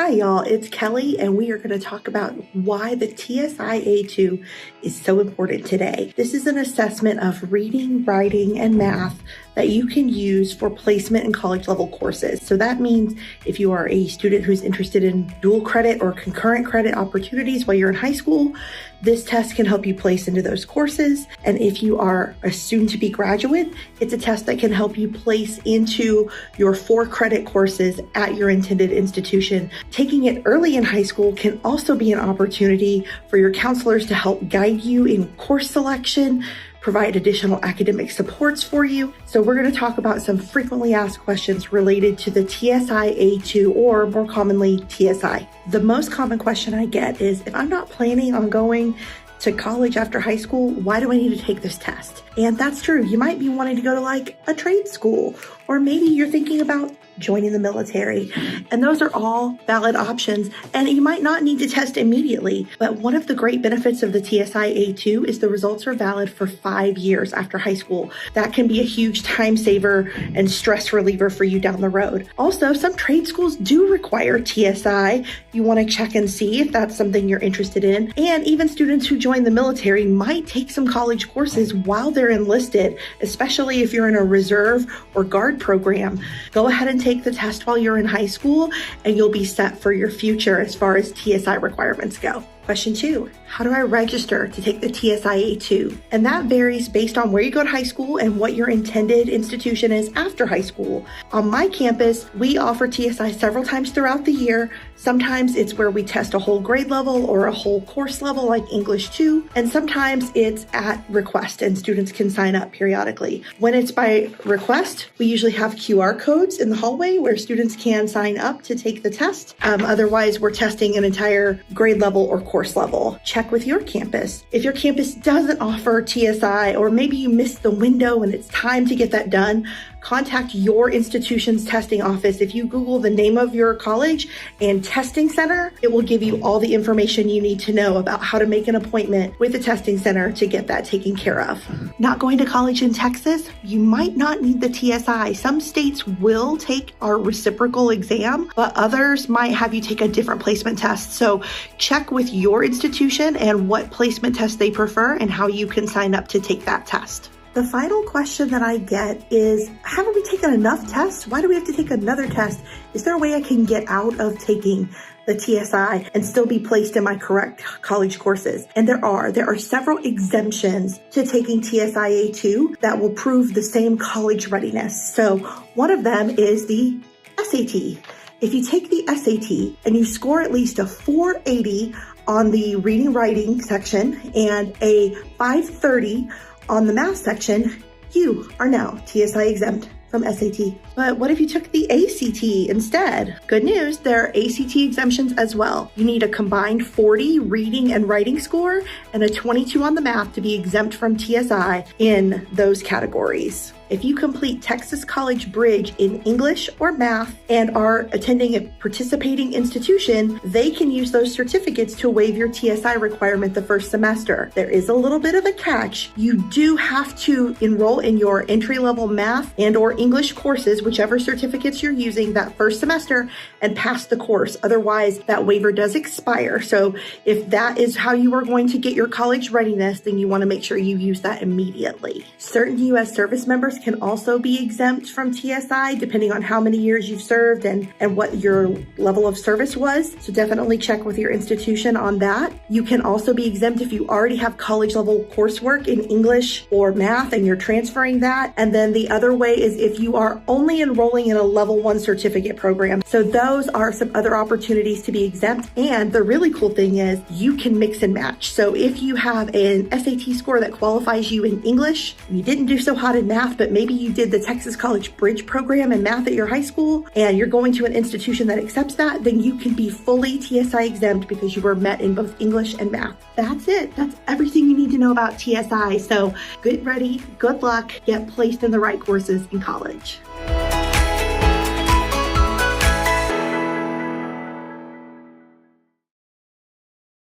Hi y'all, it's Kelly and we are going to talk about why the TSI A2 is so important today. This is an assessment of reading, writing, and math that you can use for placement in college level courses. So that means if you are a student who's interested in dual credit or concurrent credit opportunities while you're in high school, this test can help you place into those courses. And if you are a soon-to-be graduate, it's a test that can help you place into your 4 credit courses at your intended institution. Taking it early in high school can also be an opportunity for your counselors to help guide you in course selection, provide additional academic supports for you. So we're going to talk about some frequently asked questions related to the TSI A2, or more commonly TSI. The most common question I get is, if I'm not planning on going to college after high school, why do I need to take this test? And that's true. You might be wanting to go to like a trade school, or maybe you're thinking about joining the military. And those are all valid options. And you might not need to test immediately, but one of the great benefits of the TSI A2 is the results are valid for 5 years after high school. That can be a huge time saver and stress reliever for you down the road. Also, some trade schools do require TSI. You want to check and see if that's something you're interested in. And even students who join the military might take some college courses while they're enlisted, especially if you're in a reserve or guard program. Go ahead and take the test while you're in high school and you'll be set for your future as far as TSI requirements go. Question 2, how do I register to take the TSI A2? And that varies based on where you go to high school and what your intended institution is after high school. On my campus, we offer TSI several times throughout the year. Sometimes it's where we test a whole grade level or a whole course level like English 2, and sometimes it's at request and students can sign up periodically. When it's by request, we usually have QR codes in the hallway where students can sign up to take the test. Otherwise, we're testing an entire grade level or course level. Check with your campus. If your campus doesn't offer TSI, or maybe you missed the window and it's time to get that done, contact your institution's testing office. If you Google the name of your college and testing center, it will give you all the information you need to know about how to make an appointment with the testing center to get that taken care of. Not going to college in Texas? You might not need the TSI. Some states will take our reciprocal exam, but others might have you take a different placement test. So check with your institution and what placement test they prefer and how you can sign up to take that test. The final question that I get is, haven't we taken enough tests? Why do we have to take another test? Is there a way I can get out of taking the TSI and still be placed in my correct college courses? And there are several exemptions to taking TSI A2 that will prove the same college readiness. So one of them is the SAT. If you take the SAT and you score at least a 480 on the reading writing section and a 530 on the math section, you are now TSI exempt from SAT. But what if you took the ACT instead? Good news, there are ACT exemptions as well. You need a combined 40 reading and writing score and a 22 on the math to be exempt from TSI in those categories. If you complete Texas College Bridge in English or math and are attending a participating institution, they can use those certificates to waive your TSI requirement the first semester. There is a little bit of a catch. You do have to enroll in your entry-level math and or English courses, whichever certificates you're using that first semester, and pass the course. Otherwise, that waiver does expire. So if that is how you are going to get your college readiness, then you want to make sure you use that immediately. Certain U.S. service members can also be exempt from TSI depending on how many years you've served and what your level of service was. So definitely check with your institution on that. You can also be exempt if you already have college level coursework in English or math and you're transferring that. And then the other way is if you are only enrolling in a level 1 certificate program. So those are some other opportunities to be exempt. And the really cool thing is you can mix and match. So if you have an SAT score that qualifies you in English, and you didn't do so hot in math, but maybe you did the Texas College Bridge program in math at your high school and you're going to an institution that accepts that, then you can be fully TSI exempt because you were met in both English and math. That's it. That's everything you need to know about TSI. So get ready, good luck, get placed in the right courses in college.